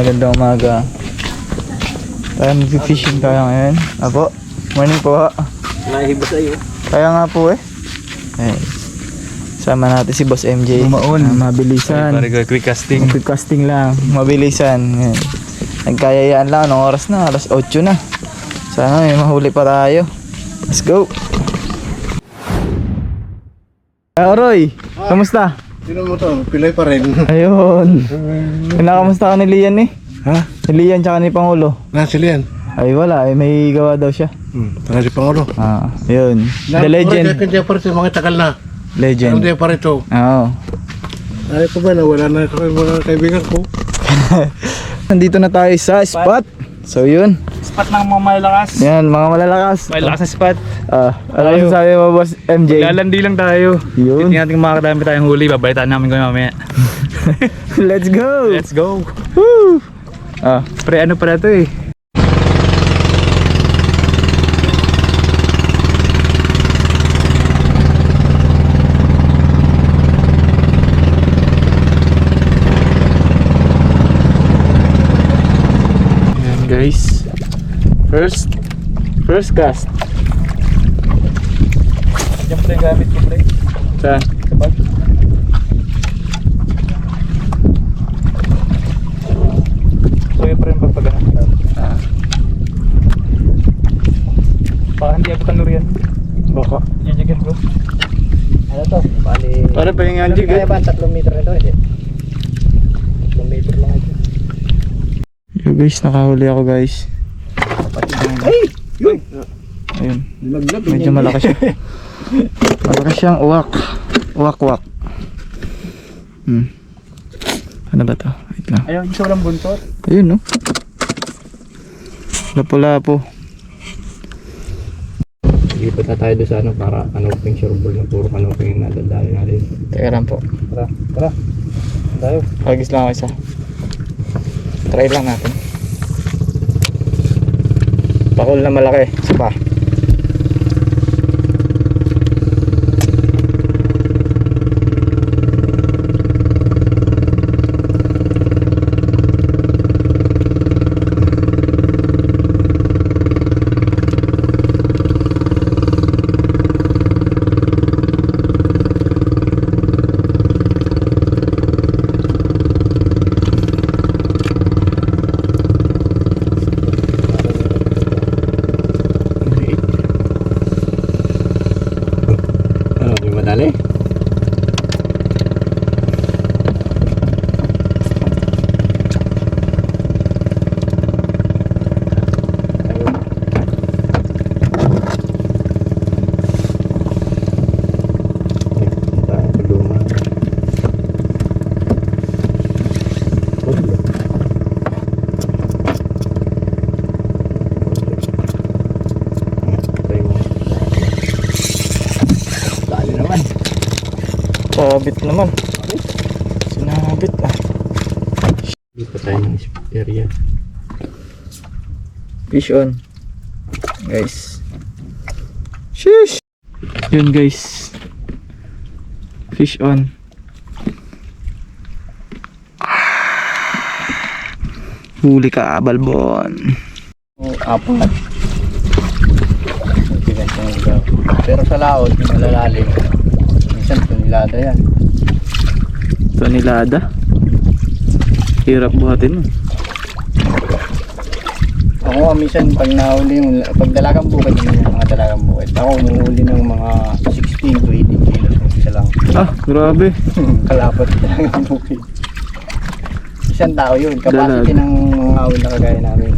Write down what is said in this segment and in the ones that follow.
Magandang umaga. Tayo mag-fishing tayo ngayon. Apo, morning po. Nahiba sa'yo. Kaya nga po eh. Ayun. Sama natin si Boss MJ. Bumaon. Mabilisan. Quick casting. Quick casting lang. Mabilisan. Ayun. Nagkayayaan lang. Anong oras na? Alas 8 na. Sana may mahuli pa tayo. Let's go. Roy, kamusta? Sino mo to? Pilay pa rin. Ayun. Kinakamusta ka ni Lian eh? Ha? Ni Lian tsaka ni Pangulo. Nasa yan. Ay wala, ay may gawa daw siya. Tanga si Pangulo. Yun. The legend. Kaya pa rin sa mga tagal na. Legend. Hindi pa rin ito. Oo. Ay ko ba na wala na ito yung mga kaibigan ko. Nandito na tayo sa spot. So yun. Spot ng mga malalakas. Yan, mga malalakas. Malalakas na spot. Ano yung sabi mo, Boss MJ? Lalandi lang tayo. Yun. Tingnan natin kung makakadami tayong huli. Babalitaan namin ko mamaya. Let's go! Let's go. Woo! Pre, ano pala ito eh? Yan guys. First cast. Diyan pre yung gamit ko pre. Saan? Sabag. So yun pre yung pagpagano. Baka hindi ako tanur yan. Baka. Jijigin ko. Ano to? Bali. Para pa yung anjig Kaya ba 3 meter na to? Hindi. 3 meter lang ito. Yo guys, nakahuli ako guys. Ay! Yun! Ayun. Laglag. Medyo malaki siya. Malaki siyang uwak. Uwak. Ano ba to? Wait lang. Ayaw yung walang buntot. Ayun no. Lapo-lapo. Lipat na tayo doon sa ano para canoping sureball na puro canoping yung nadadali natin. Teka lang po. Tara. Tayo. Pagis lang ako isa. Try lang natin. Pakul na malaki. Isa pa. Ano, di madali? Sabit naman. Sinabit ah. Lipat tayo ng area. Fish on. Guys. Sheesh. Yun guys. Fish on. Huli ka, balbon. Apat. Pero sa laot, yung malalalim. Minsan tunilada yan. Tonelada. Hirap buhatin mo. Ako minsan pag nahuli yung pag dalagang bukid naman yung mga dalagang bukid. Ako umuhuli ng mga 16 to 18 kilos ng isa lang. Ah, grabe. Kalapat dalagang bukid. Isang tao yun. Capacity Dalag. ng mga huli na kagaya namin.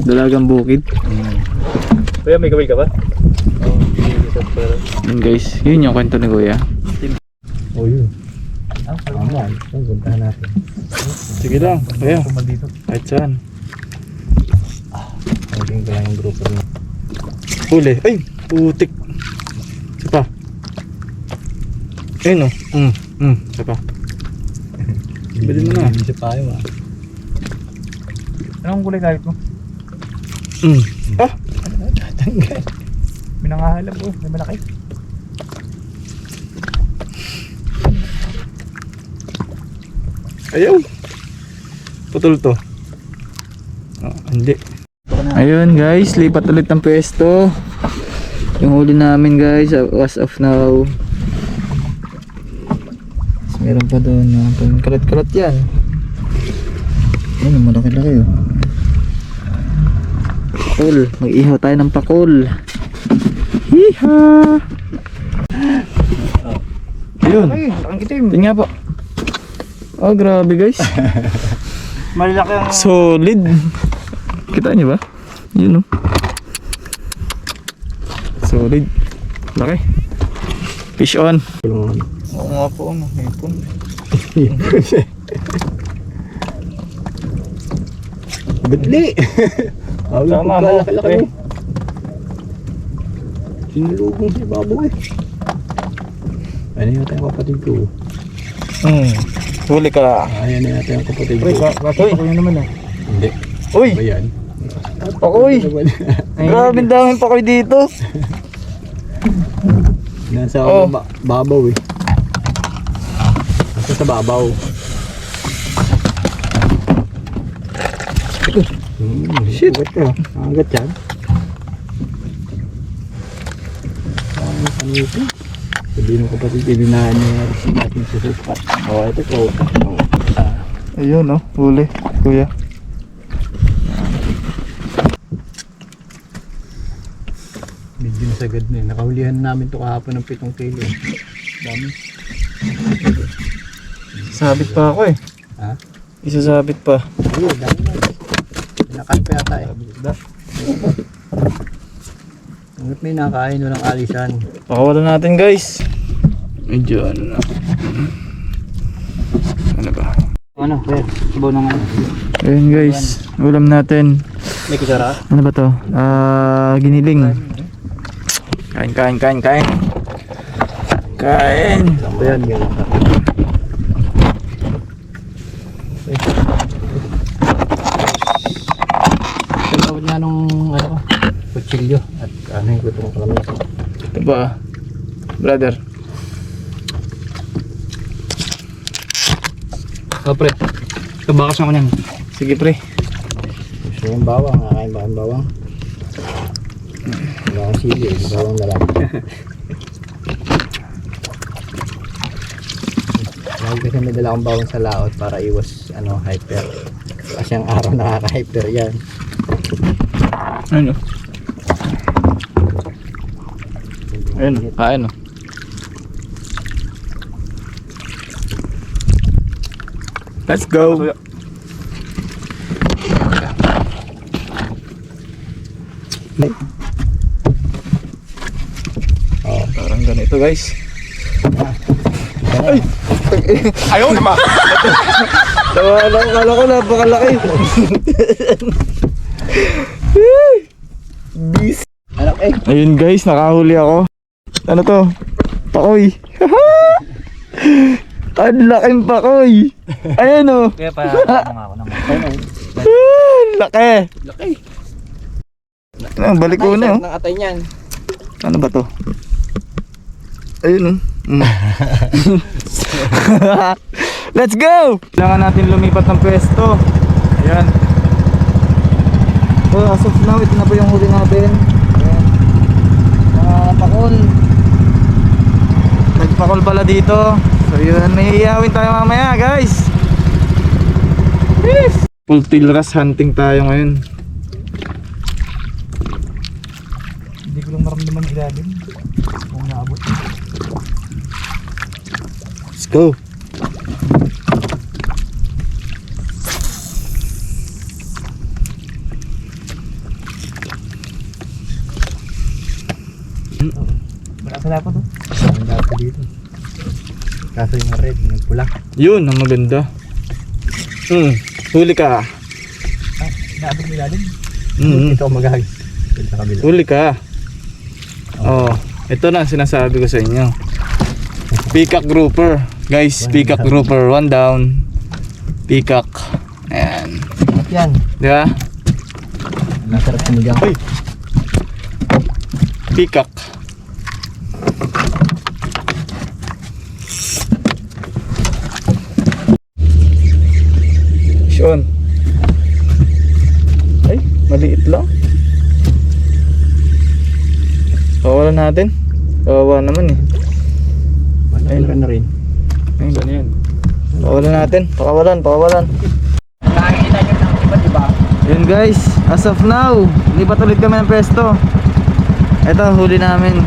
Dalagang bukid. Kuya, may gawin ka ba? Yun guys, yun yung kwento ni Kuya. Oh yun. Tama. Ang puntahan natin. Sige lang, Kuya. Kahit saan. Huling ko lang yung grupo niya. Huli. Ay, putik. Isa pa. Ayun o. Isa pa. Bili mo na. Isa pa yun Anong kulay galit mo? Ah! Tanggal. Minangahalap ko, may malaki. Ayaw. Putol to. Oh, hindi. Ayun guys, lipat ulit ng pwesto. Yung huli namin guys, as of now. Meron pa doon, kalat-kalat yan. Ayun, malaki-laki oh. Pakul, mag-ihaw tayo ng pakul. Hiha! Ayun, Ang itim. yun nga po. Oh, grabe guys. Malaki ang... Solid. Kita niyo ba? Yun oh. Solid. Laki. Fish on. Oo nga po, ano, hipon. Badli! Tama mo. Laki-laki mo. Sinulubong si Babo eh. Ano yata yung kapatid ko? Huli ka. Ayan na yata yung kapatid ko. Uy, ako yun naman ah. Hindi. Uy! Ba yan? Pakoy! Grabe daming pakoy dito. Nasa Oh. babaw eh. Nasa sa babaw. Shit! Angat yan. Ano ito? Sabihin mo kapatid, ibinahan niya si ating susupat. O, ito ko. Ayun oh, huli. Kuya. Medyo nasagad na eh. Nakahulihan namin ito kahapon ng 7 kilo. Dami. Sabit pa ako eh. Ha? Isasabit pa. Ayun, dami na. Nakalpa yata eh. Hanggat may nakain, walang alisan. Pakawalan natin guys. Medyo ano na. Ano ba? Ano, Fer? Sabaw na nga. Ayun guys, ulam natin. May kusara? Ano ba to? Giniling. Kain, kain, kain, kain. Kain. Ito yan, ganyan. Tinawad nga nung ano, kutsilyo at ano yung gutong kalamis. Ito ba? Brother. Oh, pre. Tabakas ako niyan. Sige pre. Gusto yung bawang, kakain ba ang bawang? Bawang sili, bawang na lang. Lagi kasi may dala akong bawang sa laot para iwas ano, hyper. Kasi ang araw nakaka-hyper yan. Ano? Ayun, kain oh. Let's go. Oh, Parang ganito guys. ay! Ayaw naman! Kala ko napakalaki. Bis. Anak eh! Ayun guys, nakahuli ako. Ano to? Pakoy. Ang laking pakoy. Ayan oh. Kaya pa ano ako naman. Laki. Laki! Ano, balik ko na oh. Nakatay niyan. Ano ba to? Ayun oh. Let's go! Kailangan natin lumipat ng pwesto. Ayan. So as of now, ito na po yung huli natin. Ayan. Mga pakol. Nagpakol pala dito. So yun, may iyawin tayo mamaya guys. Yes! Full tail ras hunting tayo ngayon. Hindi ko lang maramdaman ilalim. Kung naabot. Let's go. Wala sa dapat oh. Ang dati dito. Kaso yung red, yung pula. Yun, ang maganda. Huli ka. Naabot ng ilalim. Ito ako maghahag. Ito sa kabila. Huli ka. Oh, ito na ang sinasabi ko sa inyo. Peacock grouper. Guys, peacock grouper. One down. Peacock. Ayan. Yan. Di ba? Nasarap sinigang. Ay! Peacock. Fish on. Maliit lang. Pawalan natin. Kawawa naman eh. Malaki na rin. Ayun. Ano yan? Pawalan natin. Pakawalan. Nakakita nyo ng iba, diba? Yun guys, as of now, lipat ulit kami ng pwesto. Ito, huli namin.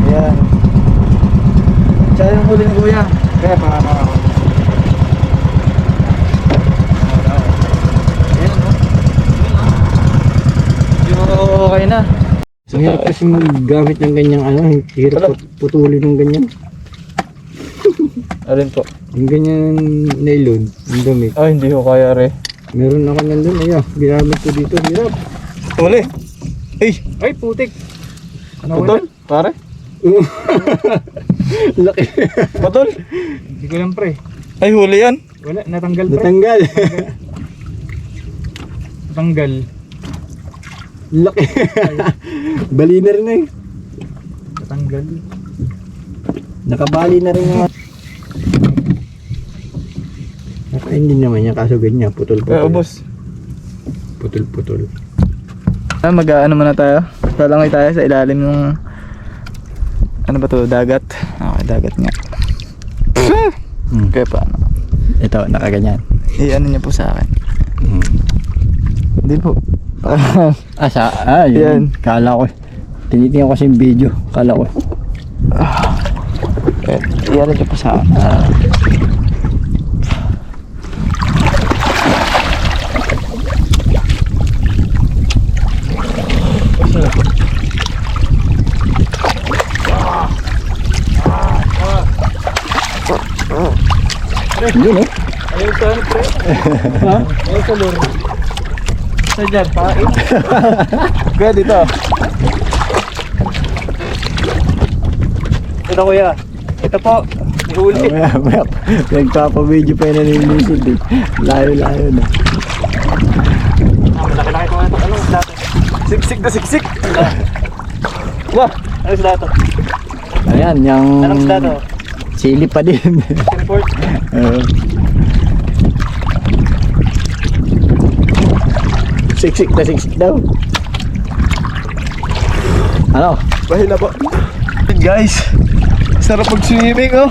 Ayan. Siya yung huli ni kuya. Kaya para ayan o. Yung okay na. Ang hirap kasi maggamit ng ganyang hirap putulin ng ganyan. Alin po? Yung ganyan nylon, yung damit. Ay, hindi ko kaya re. Meron ako nandun, ginamit ko dito, hirap. Huli. Ay, Ay, putik. putol. Pare. Laki. Putol. Hindi ko lang pre. Ay, huli yan. Wala, natanggal pre. Natanggal. Natanggal. Laki. Bali na rin Natanggal. Nakabali na rin yung nakainin naman niya, kaso ganyan, putol-putol. Ubos. Putol-putol. Mag-ano muna tayo. Lalangay tayo sa ilalim ng ano ba to, dagat. Okay, dagat nga. Kaya paano? Ito, nakaganyan. I-ano niyo po sa akin. Hindi po. Yun. Yan. Kala ko. Tinitingnan ko kasi yung video. Kala ko. I-ano niyo po sa akin. Yun Ayun sa ano pre? Ha? Ayun sa lure. Sa dyan, pain. Kaya dito. Ito kuya. Ito po. Ihuli. Maya. Nagpapa-video pa yun nanilisid eh. Layo-layo na. Malaki-laki ko nga ito. Anong isda ito? Siksik na siksik. Wah! Anong isda ito? Ayan, yung Anong isda ito? sili pa din. Report. Siksik na siksik daw. Ano? Bahila po. Guys, sarap mag-swimming oh.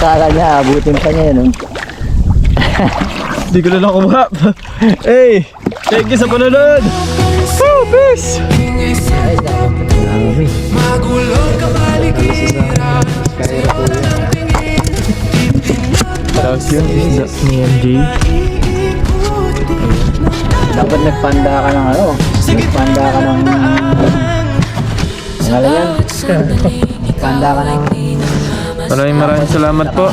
Kala niya, abutin pa niya yun. Hindi ko na lang kumahap. Hey, thank you sa panunod. Oh, peace. Dami. Tapos yun is ni MJ. Dapat nagpanda ka ng nagpanda ka ng yan? Nagpanda ka ng Maraming salamat po.